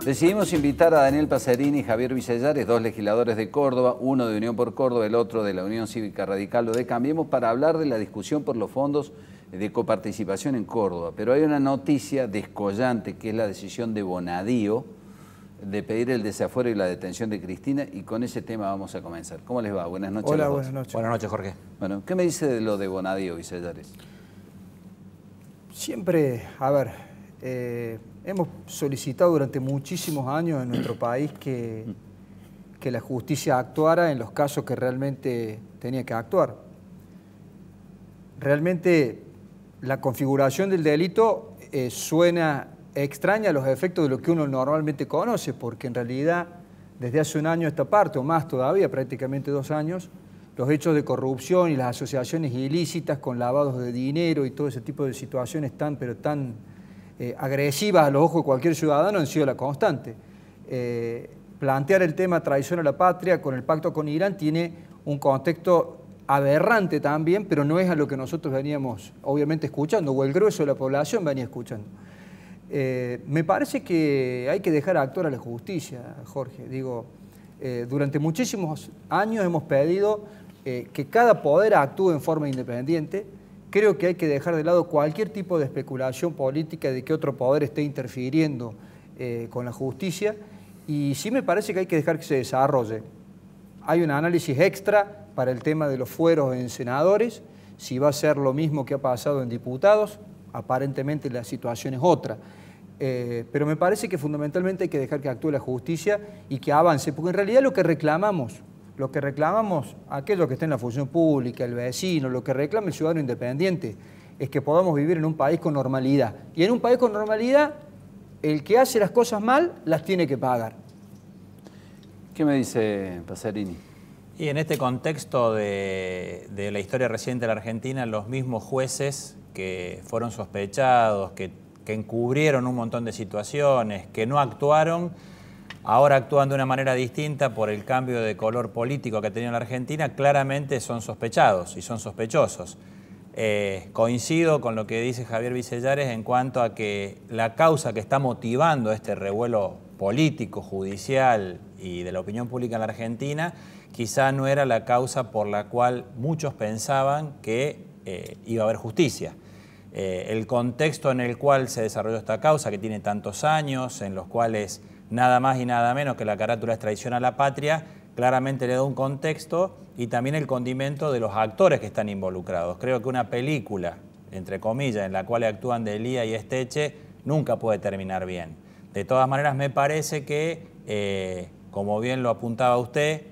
Decidimos invitar a Daniel Pacerini y Javier Vicellares, dos legisladores de Córdoba, uno de Unión por Córdoba, el otro de la Unión Cívica Radical o de Cambiemos, para hablar de la discusión por los fondos de coparticipación en Córdoba. Pero hay una noticia descollante, que es la decisión de Bonadío de pedir el desafuero y la detención de Cristina, y con ese tema vamos a comenzar. ¿Cómo les va? Buenas noches. Hola, buenas noches. Buenas noches, Jorge. Bueno, ¿qué me dice de lo de Bonadío, Vicellares? Siempre, hemos solicitado durante muchísimos años en nuestro país que la justicia actuara en los casos que realmente tenía que actuar. Realmente la configuración del delito suena extraña a los efectos de lo que uno normalmente conoce, porque en realidad desde hace un año a esta parte, o más todavía, prácticamente 2 años, los hechos de corrupción y las asociaciones ilícitas con lavados de dinero y todo ese tipo de situaciones tan agresivas a los ojos de cualquier ciudadano han sido la constante. Plantear el tema traición a la patria con el pacto con Irán tiene un contexto aberrante también, pero no es a lo que nosotros veníamos obviamente escuchando, o el grueso de la población venía escuchando. Me parece que hay que dejar actuar a la justicia, Jorge. Durante muchísimos años hemos pedido que cada poder actúe en forma independiente. Creo que hay que dejar de lado cualquier tipo de especulación política de que otro poder esté interfiriendo con la justicia, y sí me parece que hay que dejar que se desarrolle. Hay un análisis extra para el tema de los fueros en senadores, si va a ser lo mismo que ha pasado en diputados. Aparentemente la situación es otra, pero me parece que fundamentalmente hay que dejar que actúe la justicia y que avance, porque en realidad lo que reclamamos aquellos que estén en la función pública, el vecino, lo que reclama el ciudadano independiente, es que podamos vivir en un país con normalidad. Y en un país con normalidad, el que hace las cosas mal, las tiene que pagar. ¿Qué me dice Pacerini? Y en este contexto de la historia reciente de la Argentina, los mismos jueces que fueron sospechados, que encubrieron un montón de situaciones, que no actuaron, ahora actúan de una manera distinta por el cambio de color político que ha tenido la Argentina, claramente son sospechados y son sospechosos. Coincido con lo que dice Javier Vicellares en cuanto a que la causa que está motivando este revuelo político, judicial y de la opinión pública en la Argentina, quizá no era la causa por la cual muchos pensaban que iba a haber justicia. El contexto en el cual se desarrolló esta causa, que tiene tantos años, en los cuales nada más y nada menos que la carátula es traición a la patria, claramente le da un contexto y también el condimento de los actores que están involucrados. Creo que una película, entre comillas, en la cual actúan Delía y Esteche, nunca puede terminar bien. De todas maneras, me parece que, como bien lo apuntaba usted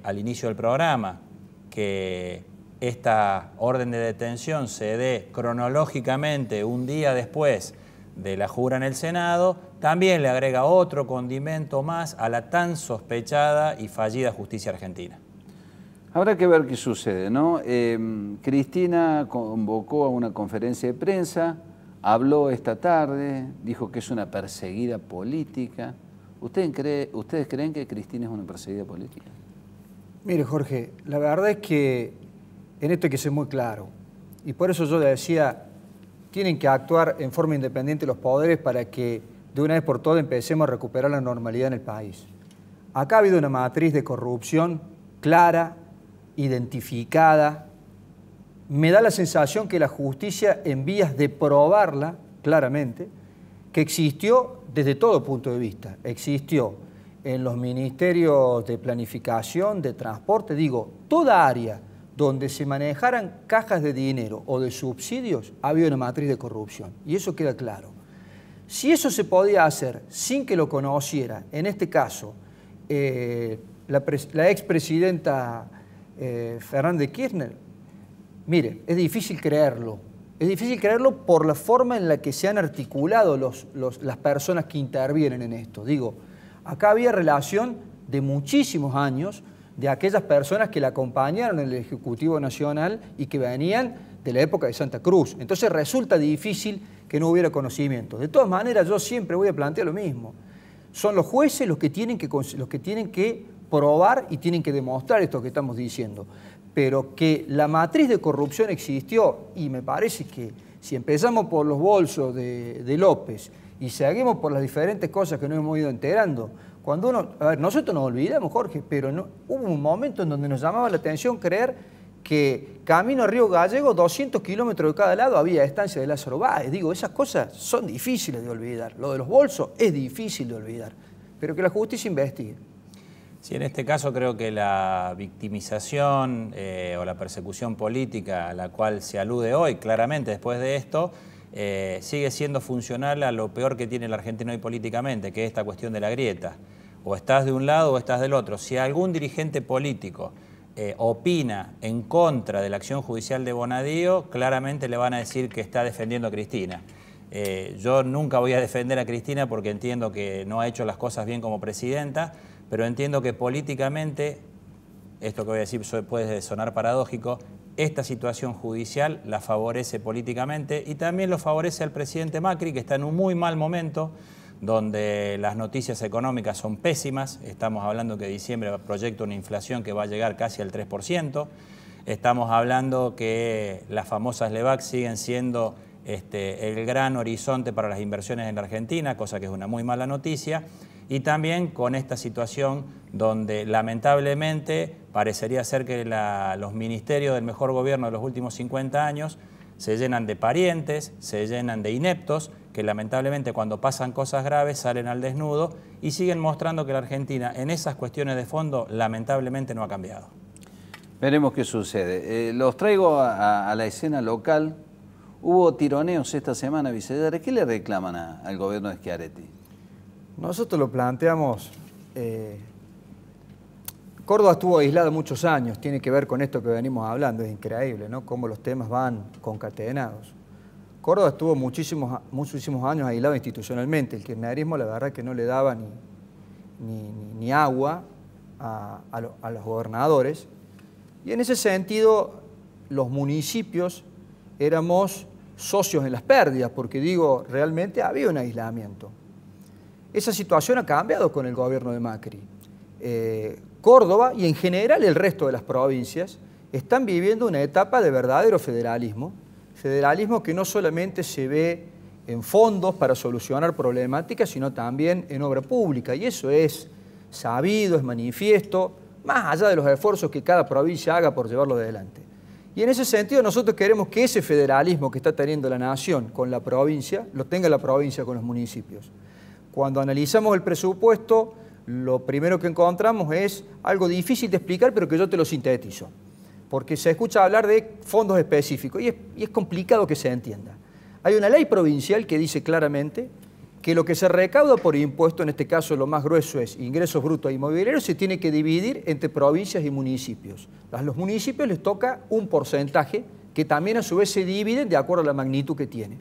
al inicio del programa, que esta orden de detención se dé cronológicamente un día después de la jura en el Senado, también le agrega otro condimento más a la tan sospechada y fallida justicia argentina. Habrá que ver qué sucede, ¿no? Cristina convocó a una conferencia de prensa, habló esta tarde, dijo que es una perseguida política. ¿Ustedes creen que Cristina es una perseguida política? Mire, Jorge, la verdad es que en esto hay que ser muy claro. Y por eso yo le decía, tienen que actuar en forma independiente los poderes para que de una vez por todas empecemos a recuperar la normalidad en el país. Acá ha habido una matriz de corrupción clara, identificada. Me da la sensación que la justicia, en vías de probarla claramente, que existió desde todo punto de vista. Existió en los ministerios de planificación, de transporte, toda área donde se manejaran cajas de dinero o de subsidios, había una matriz de corrupción. Y eso queda claro. Si eso se podía hacer sin que lo conociera, en este caso, la expresidenta Fernández Kirchner, mire, es difícil creerlo. Es difícil creerlo por la forma en la que se han articulado las personas que intervienen en esto. Acá había relación de muchísimos años de aquellas personas que la acompañaron en el Ejecutivo Nacional y que venían de la época de Santa Cruz. Entonces resulta difícil que no hubiera conocimiento. De todas maneras, yo siempre voy a plantear lo mismo. Son los jueces los que tienen que probar y tienen que demostrar esto que estamos diciendo. Pero que la matriz de corrupción existió, y me parece que si empezamos por los bolsos de López Y seguimos por las diferentes cosas que nos hemos ido enterando. Cuando uno, a ver, nosotros nos olvidamos, Jorge, pero no, hubo un momento en donde nos llamaba la atención creer que camino a Río Gallego, 200 kilómetros de cada lado, había estancia de Lázaro Báez. Digo, esas cosas son difíciles de olvidar. Lo de los bolsos es difícil de olvidar, pero que la justicia investigue. Sí, en este caso creo que la victimización o la persecución política a la cual se alude hoy, claramente después de esto, sigue siendo funcional a lo peor que tiene el argentino hoy políticamente, que es esta cuestión de la grieta. O estás de un lado o estás del otro. Si algún dirigente político opina en contra de la acción judicial de Bonadío, claramente le van a decir que está defendiendo a Cristina. Yo nunca voy a defender a Cristina porque entiendo que no ha hecho las cosas bien como presidenta, pero entiendo que políticamente, esto que voy a decir puede sonar paradójico, esta situación judicial la favorece políticamente y también lo favorece al presidente Macri, que está en un muy mal momento, donde las noticias económicas son pésimas. Estamos hablando que diciembre proyecta una inflación que va a llegar casi al 3%. Estamos hablando que las famosas LEVAC siguen siendo el gran horizonte para las inversiones en la Argentina, cosa que es una muy mala noticia. Y también con esta situación donde lamentablemente parecería ser que los ministerios del mejor gobierno de los últimos 50 años se llenan de parientes, se llenan de ineptos, que lamentablemente cuando pasan cosas graves salen al desnudo y siguen mostrando que la Argentina en esas cuestiones de fondo lamentablemente no ha cambiado. Veremos qué sucede. Los traigo a la escena local. Hubo tironeos esta semana, Vicellares. ¿Qué le reclaman al gobierno de Schiaretti? Nosotros lo planteamos. Córdoba estuvo aislada muchos años, tiene que ver con esto que venimos hablando, es increíble, ¿no? Cómo los temas van concatenados. Córdoba estuvo muchísimos años aislado institucionalmente. El kirchnerismo, la verdad, que no le daba ni agua a los gobernadores. Y en ese sentido, los municipios éramos socios en las pérdidas, porque digo, realmente había un aislamiento. Esa situación ha cambiado con el gobierno de Macri. Córdoba y en general el resto de las provincias están viviendo una etapa de verdadero federalismo que no solamente se ve en fondos para solucionar problemáticas, sino también en obra pública. Y eso es sabido, es manifiesto, más allá de los esfuerzos que cada provincia haga por llevarlo adelante. Y en ese sentido nosotros queremos que ese federalismo que está teniendo la nación con la provincia, lo tenga la provincia con los municipios. Cuando analizamos el presupuesto, lo primero que encontramos es algo difícil de explicar, pero que yo te lo sintetizo. Porque se escucha hablar de fondos específicos y es complicado que se entienda. Hay una ley provincial que dice claramente que lo que se recauda por impuesto, en este caso lo más grueso es ingresos brutos inmobiliarios, se tiene que dividir entre provincias y municipios. A los municipios les toca un porcentaje que también a su vez se divide de acuerdo a la magnitud que tiene.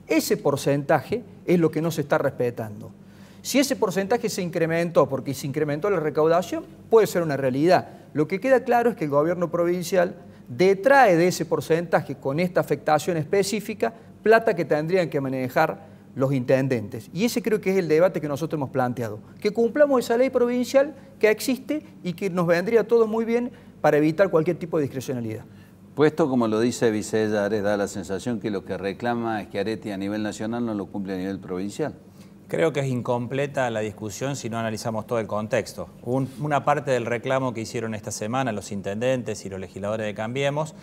Ese porcentaje es lo que no se está respetando. Si ese porcentaje se incrementó porque se incrementó la recaudación, puede ser una realidad. Lo que queda claro es que el gobierno provincial detrae de ese porcentaje con esta afectación específica plata que tendrían que manejar los intendentes. Y ese creo que es el debate que nosotros hemos planteado. Que cumplamos esa ley provincial que existe y que nos vendría todo muy bien para evitar cualquier tipo de discrecionalidad. Puesto como lo dice Vicellares, da la sensación que lo que reclama Schiaretti a nivel nacional no lo cumple a nivel provincial. Creo que es incompleta la discusión si no analizamos todo el contexto. Una parte del reclamo que hicieron esta semana los intendentes y los legisladores de Cambiemos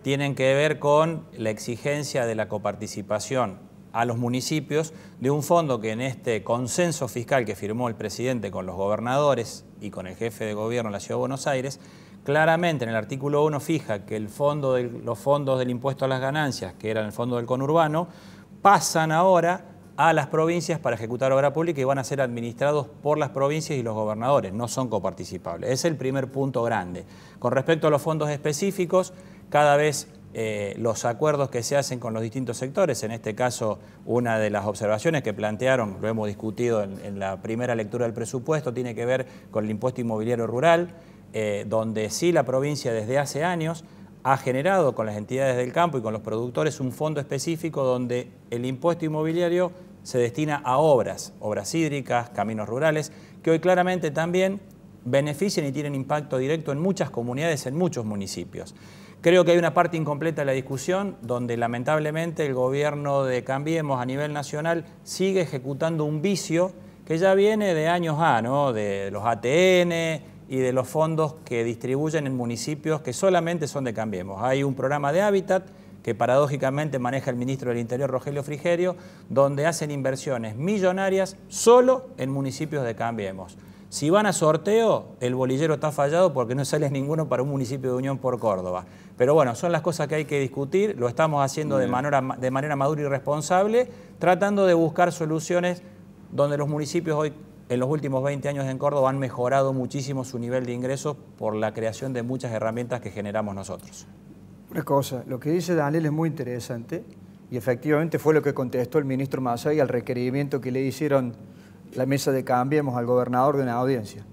tienen que ver con la exigencia de la coparticipación a los municipios de un fondo que en este consenso fiscal que firmó el presidente con los gobernadores y con el jefe de gobierno de la Ciudad de Buenos Aires, claramente en el artículo 1 fija que los fondos del impuesto a las ganancias, que eran el fondo del conurbano, pasan ahora a las provincias para ejecutar obra pública y van a ser administrados por las provincias y los gobernadores, no son coparticipables. Es el primer punto grande. Con respecto a los fondos específicos, cada vez los acuerdos que se hacen con los distintos sectores, en este caso una de las observaciones que plantearon, lo hemos discutido en la primera lectura del presupuesto, tiene que ver con el impuesto inmobiliario rural, donde sí la provincia desde hace años ha generado con las entidades del campo y con los productores un fondo específico donde el impuesto inmobiliario se destina a obras hídricas, caminos rurales, que hoy claramente también benefician y tienen impacto directo en muchas comunidades, en muchos municipios. Creo que hay una parte incompleta de la discusión donde lamentablemente el gobierno de Cambiemos a nivel nacional sigue ejecutando un vicio que ya viene de años A, ¿no? De los ATN y de los fondos que distribuyen en municipios que solamente son de Cambiemos. Hay un programa de hábitat que paradójicamente maneja el ministro del Interior, Rogelio Frigerio, donde hacen inversiones millonarias solo en municipios de Cambiemos. Si van a sorteo, el bolillero está fallado porque no sale ninguno para un municipio de Unión por Córdoba. Pero bueno, son las cosas que hay que discutir, lo estamos haciendo de manera madura y responsable, tratando de buscar soluciones donde los municipios hoy, en los últimos 20 años en Córdoba, han mejorado muchísimo su nivel de ingresos por la creación de muchas herramientas que generamos nosotros. Una cosa, lo que dice Daniel es muy interesante y efectivamente fue lo que contestó el ministro Massay al requerimiento que le hicieron la mesa de Cambiemos al gobernador de una audiencia.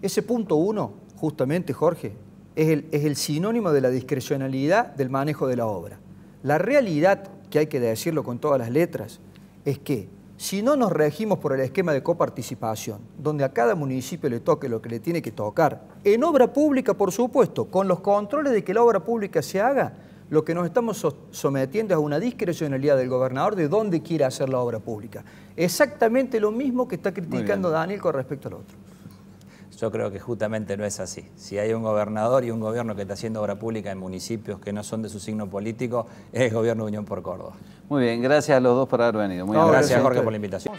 Ese punto 1, justamente, Jorge, es el sinónimo de la discrecionalidad del manejo de la obra. La realidad, que hay que decirlo con todas las letras, es que si no nos regimos por el esquema de coparticipación, donde a cada municipio le toque lo que le tiene que tocar, en obra pública, por supuesto, con los controles de que la obra pública se haga, lo que nos estamos sometiendo es a una discrecionalidad del gobernador de dónde quiere hacer la obra pública. Exactamente lo mismo que está criticando Daniel con respecto al otro. Yo creo que justamente no es así. Si hay un gobernador y un gobierno que está haciendo obra pública en municipios que no son de su signo político, es el gobierno de Unión por Córdoba. Muy bien, gracias a los dos por haber venido. Muy gracias, Jorge, por la invitación.